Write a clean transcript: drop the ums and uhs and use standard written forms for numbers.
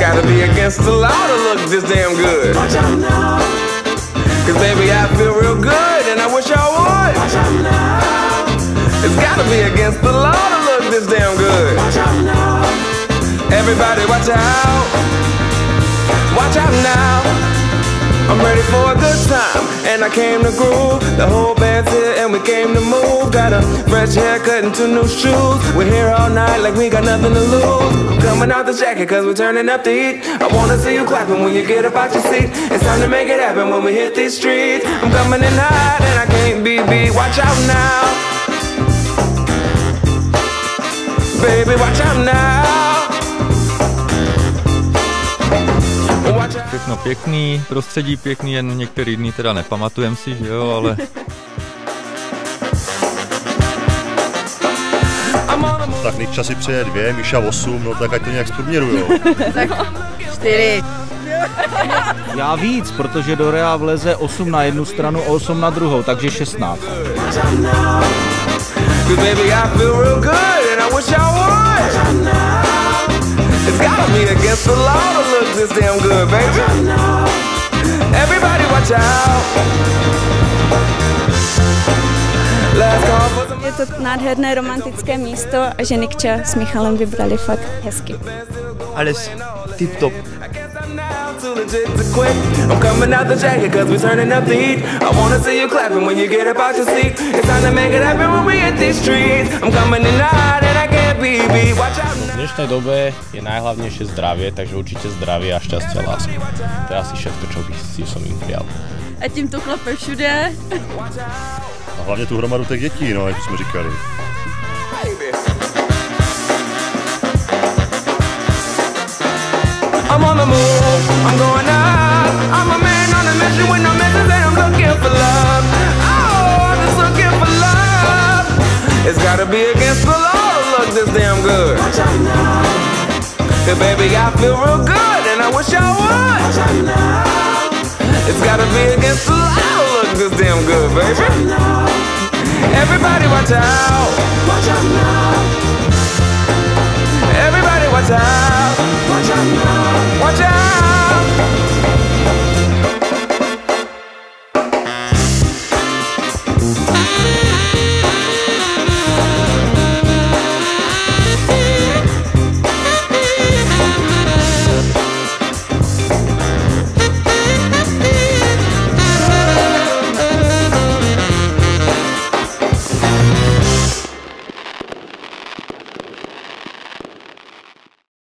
gotta be against the law to look this damn good. Watch out now. Cause baby, I feel real good and I wish I would. Watch out now. It's gotta be against the law to look this damn good. Watch out now. Everybody watch out. Watch out now. I'm ready for a good time, and I came to groove. The whole band's here and we came to move. Got a fresh haircut and 2 new shoes. We're here all night like we got nothing to lose. I'm coming out the jacket cause we're turning up the heat. I wanna see you clapping when you get up out your seat. It's time to make it happen when we hit these streets. I'm coming in hot and I can't be beat. Watch out now. Baby, watch out now. Všechno pěkný, prostředí pěkný, jen některý dny teda nepamatujem si, že jo, ale... Tak Nick časy přeje 2, Míša 8, no tak ať to nějak zprůměrujou. Tak 4. Já víc, protože do Rea vleze 8 na jednu stranu a 8 na druhou, takže 16. It's gotta be against the law to look this damn good, baby. Everybody watch out. Je to nádherné romantické místo a že Nikča s Michalem vybrali fakt hezky. Alles tip top. I'm coming out the jacket cause we're turning up the heat. I wanna see you clapping when you get up out your seat. It's time to make it happen when we hit these streets. I'm coming in hot and I can't be beat. Watch out now. V dnešnej dobe je najhlavnejšie zdravie, takže určite zdravie a šťastie a lásku. To je asi všetko, čo by si som im prijal. A tím to klape všude. A hlavně tu hromadu těch dětí, no, jak jsme říkali. I'm on the move, I'm going up. I'm a man on a mission with no missions and I'm looking for love. Oh, I'm just looking for love. It's gotta be against the law to look this damn good. Watch out now. Cause baby, I feel real good and I wish I would. Watch out now. It's gotta be against the law to look this damn good, baby. Watch out now. Everybody watch out. Watch out now. Everybody watch out. Watch out now. Watch out.